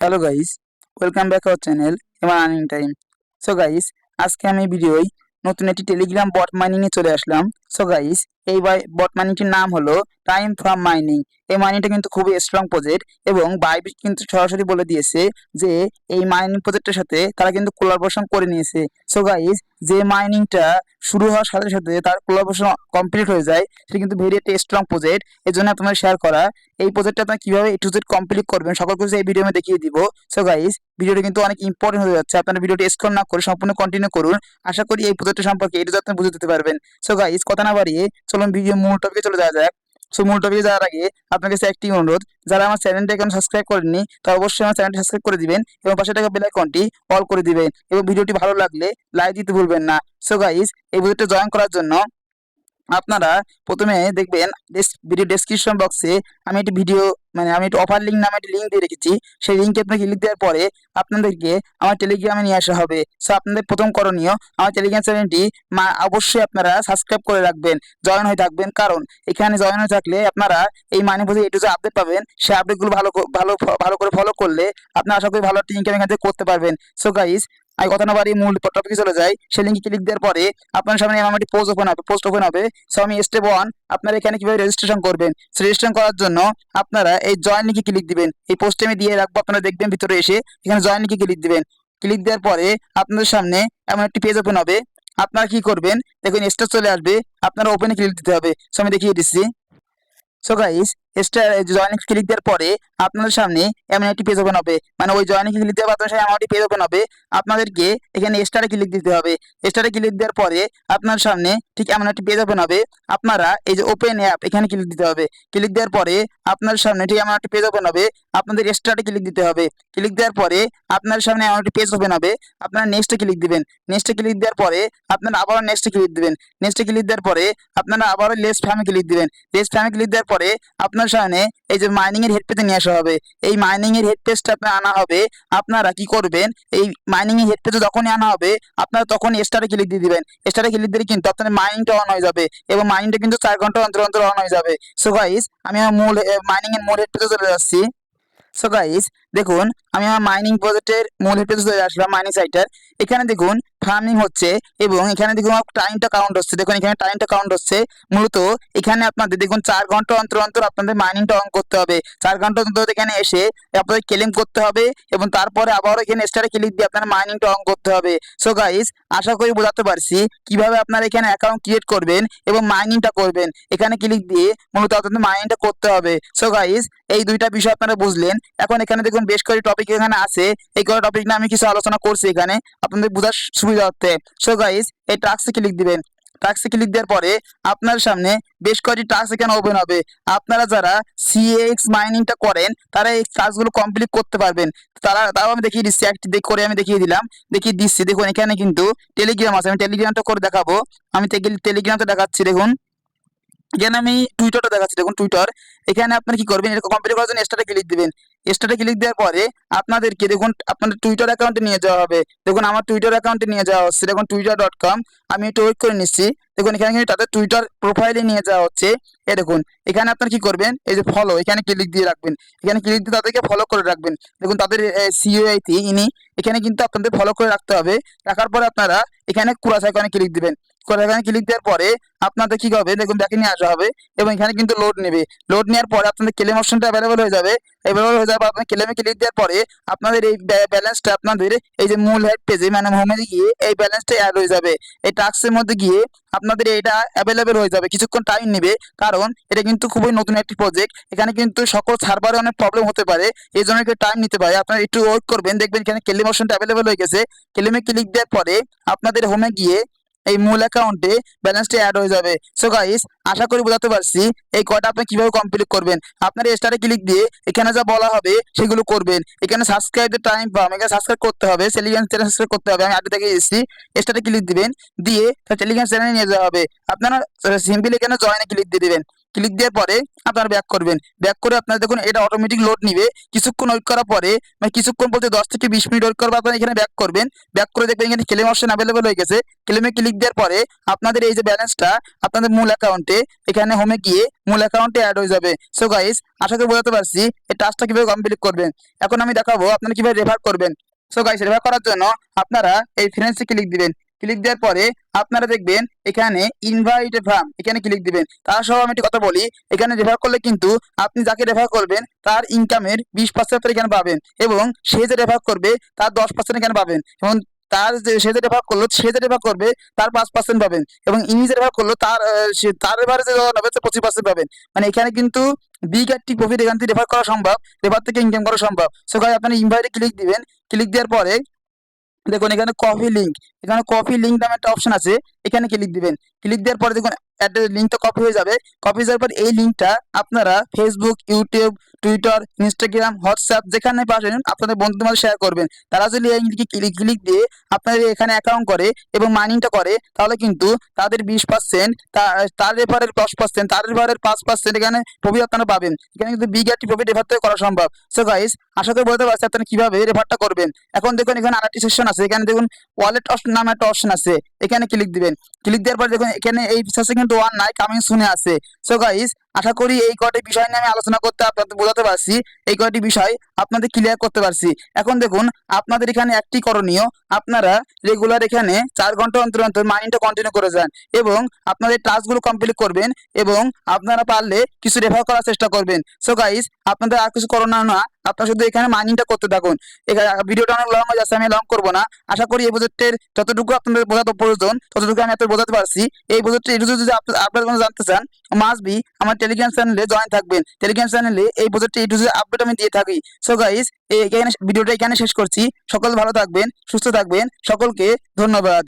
Hello guys, welcome back our channel MR earning time. So guys, আজকে আমি ভিডিওয় নতুন একটি টেলিগ্রাম বট মাইনিং এ চলে আসলাম। সো গাইস, এই বট মাইনিংটির নাম হলো টাইম ফ্রম মাইনিং। এই মাইনিংটা কিন্তু খুবই স্ট্রং প্রজেক্ট এবং বাইবিট কিন্তু সরাসরি বলে দিয়েছে যে এই মাইনিং প্রজেক্টের সাথে তারা কিন্তু কোলাবোরেশন করে নিয়েছে। সো গাইস, যে মাইনিংটা শুরু হওয়ার সাথে সাথে তার কোলাবোরেশন কমপ্লিট হয়ে যায়, সেটা কিন্তু ভেরি একটা স্ট্রং প্রজেক্ট। এর জন্য আপনাদের শেয়ার করা। এই প্রজেক্টটা আপনারা কিভাবে এ টু জেড কমপ্লিট করবেন সকল কিছু এই ভিডিও আমি দেখিয়ে দিব। সো গাইস, ভিডিওটা কিন্তু অনেক ইম্পর্টেন্ট হয়ে যাচ্ছে, আপনারা ভিডিওটি স্ক্রল না করে সম্পূর্ণ কন্টিনিউ করুন। আশা করি এই প্রজেক্ট সম্পর্কে এটু আপনি বুঝে দিতে পারবেন। সো গাইস, কথা না বাড়িয়ে চলুন ভিডিও মূল টপিকে চলে যাওয়া যাক। সো মূল টপিকে যাওয়ার আগে আপনার কাছে একটি অনুরোধ, যারা আমার চ্যানেলটা এখন সাবস্ক্রাইব করেননি তারা অবশ্যই আমার চ্যানেলটি সাবস্ক্রাইব করে দিবেন এবং পাশে থাকা বেল আইকনটি অল করে দিবেন এবং ভিডিওটি ভালো লাগলে লাইক দিতে ভুলবেন না। সো গাইস, এই প্রজেক্টে জয়েন করার জন্য আপনারা প্রথমে দেখবেন ভিডিও ডেসক্রিপশন বক্সে আমি একটি অফার লিঙ্ক নামে একটি লিঙ্ক দিয়ে রেখেছি। সেই লিঙ্কে আপনি ক্লিক দেওয়ার পরে আপনাদেরকে আমার টেলিগ্রামে নিয়ে আসা হবে। সো আপনাদের প্রথম করণীয়, আমার টেলিগ্রাম চ্যানেলটি অবশ্যই আপনারা সাবস্ক্রাইব করে রাখবেন, জয়েন হয়ে থাকবেন। কারণ এখানে জয়েন হয়ে থাকলে আপনারা এই মানি বুঝে এটু যে আপডেট পাবেন, সেই আপডেটগুলো ভালো করে ফলো করলে আপনারা আশা করি ভালো একটা ইনকাম এখান থেকে করতে পারবেন। সো গাইস, আমি কথা না বাড়িয়ে মূল টপিকে চলে যাই। সেই লিঙ্কে ক্লিক দেওয়ার পরে আপনার সামনে আমার একটি পোস্ট ওপেন হবে। সো আমি স্টেপ 1, আপনারা এখানে কিভাবে রেজিস্ট্রেশন করবেন। রেজিস্ট্রেশন করার জন্য আপনারা এই জয়েন লিঙ্কে ক্লিক দিবেন। এই পোস্টে আমি দিয়ে রাখবো, আপনারা দেখবেন ভিতরে এসে এখানে জয়েন লিঙ্কে ক্লিক দিবেন। ক্লিক দেওয়ার পরে আপনাদের সামনে এমন একটি পেজ ওপেন হবে। আপনারা কি করবেন, দেখুন স্টেজ চলে আসবে, আপনারা ওপেনে ক্লিক দিতে হবে। সো আমি দেখিয়ে দিচ্ছি। সো গাইস, জয়েনিং ক্লিক দেওয়ার পরে আপনাদের সামনে এমন একটি পেজ ওপেন হবে, মানে ওই জয়েনিং ক্লিক দেওয়ার আপনাদের সামনে এমন একটি পেজ ওপেন হবে। আপনাদেরকে এখানে স্টারে ক্লিক দিতে হবে। স্টারে ক্লিক দেওয়ার পরে আপনার সামনে ঠিক এমন একটি পেজ ওপেন হবে। আপনারা এই যে ওপেন অ্যাপ এখানে ক্লিক দিতে হবে। ক্লিক দেওয়ার পরে আপনার সামনে ঠিক এমন একটি পেজ ওপেন হবে। আপনাদের স্টারে ক্লিক দিতে হবে। ক্লিক দেওয়ার পরে আপনার সামনে এমন একটি পেজ ওপেন হবে। আপনারা নেক্সটে ক্লিক দিবেন। নেক্সটে ক্লিক দেওয়ার পরে আপনারা আবারও নেক্সটে ক্লিক দিবেন। নেক্সটে ক্লিক দেওয়ার পরে আপনারা আবারও লেস ফ্যামে ক্লিক দিবেন। লেস ফ্যামে ক্লিক দেওয়ার পরে আপনার সামনে এই যে মাইনিং এর হেড পেজে নিয়ে আসা হবে। এই মাইনিং এর হেড পেজটা আপনার আনা হবে। আপনারা কি করবেন, এই মাইনিং এর হেড পেজে যখনই আনা হবে আপনারা তখন স্টারে ক্লিক দিয়ে দিবেন। স্টারে ক্লিক দিলে কিন্তু আপনার মাইনিংটা অন হয়ে যাবে এবং মাইনিংটা কিন্তু 4 ঘন্টা অন্তর অন্তর অন হয়ে যাবে। সো গাইস, আমি আমার মূল মাইনিং এর মূল হেড পেজে চলে যাচ্ছি। সো গাইস, দেখুন আমি আমার মাইনিং প্রজেক্টের মূল হেড পেজে চলে আসলাম, মাইনিং সাইটার। এখানে দেখুন ফার্মিং হচ্ছে এবং এখানে দেখুন টাইমটা কাউন্ট হচ্ছে। দেখুন এখানে টাইমটা কাউন্ট হচ্ছে। মূলত এখানে আপনাদের দেখুন 4 ঘন্টা অন্তর অন্তর আপনাদের মাইনিংটা অন করতে হবে। 4 ঘন্টা অন্তর এখানে এসে আপনাদের ক্লেম করতে হবে এবং তারপরে আবারও এখানে স্টারে ক্লিক দিয়ে আপনার মাইনিংটা অন করতে হবে। সো গাইস, আশা করি বোঝাতে পারছি কিভাবে আপনারা এখানে অ্যাকাউন্ট ক্রিয়েট করবেন এবং মাইনিংটা করবেন। এখানে ক্লিক দিয়ে মূলত আপনাদের মাইনিংটা করতে হবে। সো গাইস, এই দুইটা বিষয় আপনারা বুঝলেন। এখন এখানে দেখুন বেশ কয়েকটি টপিক এখানে আছে। এই কয়েকটা টপিক নিয়ে আমি কিছু আলোচনা করছি এখানে আপনাদের বোঝার সুবিধা হচ্ছে। সো গাইস, এই টাস্কে ক্লিক দিবেন। টাস্কে ক্লিক দেওয়ার পরে আপনার সামনে বেশ কয়েকটি টাস্ক এখানে ওপেন হবে। আপনারা যারা সিএক্স মাইনিংটা করেন তারা এই টাস্কগুলো কমপ্লিট করতে পারবেন। তাও আমি দেখিয়ে দিচ্ছি, একটি করে আমি দেখিয়ে দিলাম, দেখিয়ে দিচ্ছি। দেখুন এখানে কিন্তু টেলিগ্রাম আছে, আমি টেলিগ্রামটা করে দেখাবো। আমি টেলিগ্রামটা দেখাচ্ছি। দেখুন এখানে আমি টুইটারটা দেখাচ্ছি। দেখুন টুইটার, এখানে আপনারা কি করবেন, এটা কমপ্লিট করার জন্য স্টারে ক্লিক দিবেন। স্টারে ক্লিক দেওয়ার পরে আপনাদেরকে দেখুন আপনাদের টুইটার অ্যাকাউন্টে নিয়ে যাওয়া হবে। দেখুন আমার টুইটার অ্যাকাউন্টে নিয়ে যাওয়া হচ্ছে। দেখুন twitter.com, আমি একটু ওয়েট করে নিচ্ছি। দেখুন এখানে কিন্তু তাদের টুইটার প্রোফাইলে নিয়ে যাওয়া হচ্ছে। এ দেখুন এখানে আপনারা কি করবেন, এই যে ফলো, এখানে ক্লিক দিয়ে রাখবেন। এখানে ক্লিক দিয়ে তাদেরকে ফলো করে রাখবেন। দেখুন তাদের সিইও ইনি, এখানে কিন্তু আপনাদের ফলো করে রাখতে হবে। রাখার পরে আপনারা এখানে ক্রস আইকনে ক্লিক দিবেন। ক্রস আইকনে ক্লিক দেওয়ার পরে আপনাদের কি হবে, দেখুন ব্যাকে নিয়ে আসা হবে এবং এখানে কিন্তু লোড নেবে। লোড নেওয়ার পরে আপনাদের ক্লেম অপশনটা অ্যাভেলেবল হয়ে যাবে। অ্যাভেলেবল হয়ে যাবে, আপনার ক্লেমে ক্লিক দেওয়ার পরে আপনাদের এই ব্যালেন্সটা আপনাদের এই যে মূল হেড পেজে মানে হোমে গিয়ে এই ব্যালেন্সটা অ্যাড হয়ে যাবে। এই টাস্কের মধ্যে গিয়ে আপনাদের এটা অ্যাভেলেবল হয়ে যাবে। কিছুক্ষণ টাইম নেবে, কারণ এটা কিন্তু খুবই নতুন একটি প্রজেক্ট। এখানে কিন্তু সকল সার্ভারে অনেক প্রবলেম হতে পারে, এই জন্য একটু টাইম নিতে পারে। আপনারা একটু ওয়েট করবেন, দেখবেন এখানে ক্লেম অপশনটা অ্যাভেলেবল হয়ে গেছে। ক্লেমে ক্লিক দেওয়ার পরে আপনাদের হোমে গিয়ে এই মূল অ্যাকাউন্টে ব্যালেন্সটা অ্যাড হয়ে যাবে। সো গাইস, আশা করি বোঝাতে পারছি এই কয়টা আপনি কিভাবে কমপ্লিট করবেন। আপনার স্টারে ক্লিক দিয়ে এখানে যা বলা হবে সেগুলো করবেন। এখানে সাবস্ক্রাইবের টাইম পাম, এখানে সাবস্ক্রাইব করতে হবে, টেলিগ্রাম চ্যানেল সাবস্ক্রাইব করতে হবে। আমি আগে থেকে এসেছি। স্টারে ক্লিক দিবেন, দিয়ে টেলিগ্রাম চ্যানেলে নিয়ে যাওয়া হবে। আপনারা সিম্পলি এখানে জয়েনে ক্লিক দিয়ে দিবেন। ক্লিক দেওয়ার পরে আপনারা ব্যাক করবেন। ব্যাক করে আপনারা দেখুন এটা অটোমেটিক লোড নিবে। কিছুক্ষণ ওয়েট করার পরে মানে কিছুক্ষণ বলতে 10 থেকে 20 মিনিট ওয়েট করার পর আপনারা এখানে ব্যাক করবেন। ব্যাক করে দেখবেন এখানে ক্লেম অপশন অ্যাভেলেবল হয়ে গেছে। ক্লেমে ক্লিক দেওয়ার পরে আপনাদের এই যে ব্যালেন্সটা আপনাদের মূল অ্যাকাউন্টে এখানে হোমে গিয়ে মূল অ্যাকাউন্টে অ্যাড হয়ে যাবে। সো গাইস আশা করি বোঝাতে পারছি এই টাস্কটা কিভাবে কমপ্লিট করবেন। এখন আমি দেখাবো আপনারা কিভাবে রেফার করবেন। সো গাইস রেফার করার জন্য আপনারা এই ফ্রেন্ডসে ক্লিক দিবেন। ক্লিক দেওয়ার পরে আপনারা দেখবেন এখানে ইনভাইট ফ্রম এখানে ক্লিক দিবেন। তার সহ আমি একটি কথা বলি, এখানে রেফার করলে কিন্তু আপনি যাকে রেফার করবেন তার ইনকামের 20% এখানে পাবেন এবং সে যে রেফার করবে তার 10% এখানে পাবেন এবং তার যে সে যে রেফার করলো সে যে রেফার করবে তার 5% পাবেন এবং ইনি যে রেফার করলো তার তার রেফারে যে হবে 25% পাবেন। মানে এখানে কিন্তু বিগ একটি প্রফিট এখান থেকে রেফার করা সম্ভব, রেফার থেকে ইনকাম করা সম্ভব। সো গাইস আপনারা ইনভাইটে ক্লিক দিবেন। ক্লিক দেওয়ার পরে দেখুন এখানে কপি লিংক, এখানে কপি লিংক নামে একটা অপশন আছে, এখানে ক্লিক দিবেন। ক্লিক দেওয়ার পরে দেখুন লিঙ্কটা কপি হয়ে যাবে। কপি যাওয়ার পর এই লিঙ্কটা আপনারা Facebook, YouTube, Twitter, Instagram, WhatsApp যেখানে পাবেন আপনাদের বন্ধুদের মাঝে শেয়ার করবেন। তারা যদি এই লিঙ্কে ক্লিক দিয়ে আপনাদের এখানে অ্যাকাউন্ট করে এবং মাইনিংটা করে তাহলে কিন্তু তাদের 20%, তার রেফারের 10%, তার রেফারের 5% এখানে প্রফিট আপনারা পাবেন। এখানে কিন্তু বিগ একটি প্রফিট রেফার থেকে করা সম্ভব। সো গাইস আশা করি বলতে পারছি আপনারা কিভাবে রেফারটা করবেন। এখন দেখুন এখানে আরেকটি সেকশন আছে, এখানে দেখুন ওয়ালেট অপশন নামে একটা অপশন আছে, এখানে ক্লিক দিবেন। ক্লিক দেওয়ার পর দেখুন এখানে এই রিসার্চে কিন্তু ওয়ান নাই, কামিং সুনে আছে। সো গাইস আশা করি এই কয়টি বিষয় নিয়ে আমি আলোচনা করতে আপনাদের বোঝাতে পারছি, এই কয়টি বিষয় আপনাদের ক্লিয়ার করতে পারছি। এখন দেখুন আপনাদের এখানে একটি করণীয়, আপনারা রেগুলার এখানে 4 ঘন্টা অন্তর অন্তর মাইনিংটা কন্টিনিউ করে যান এবং আপনাদের টাস্কগুলো কমপ্লিট করবেন এবং আপনারা পারলে কিছু রেফার করার চেষ্টা করবেন। সো গাইস আপনাদের আর কিছু করণীয় না, আপনারা শুধু এখানে মাইনিংটা করতে থাকুন। এখানে ভিডিওটা অনেক লং হয়ে যাচ্ছে, আমি লং করবো না। আশা করি এই প্রজেক্টের যতটুকু আপনাদের বোঝাতে প্রয়োজন ততটুকু আমি আপনাদের বোঝাতে পারছি। এই প্রজেক্টে একটু যদি আপনারা কোনো জানতে চান মাস্ট বি আমার টেলিগ্রাম চ্যানেলে জয়েন থাকবেন। টেলিগ্রাম চ্যানেলে এই প্রজেক্টে একটু যদি আপডেট আমি দিয়ে থাকি। সো গাইস এখানে ভিডিওটা এখানে শেষ করছি। সকল ভালো থাকবেন, সুস্থ থাকবেন, সকলকে ধন্যবাদ।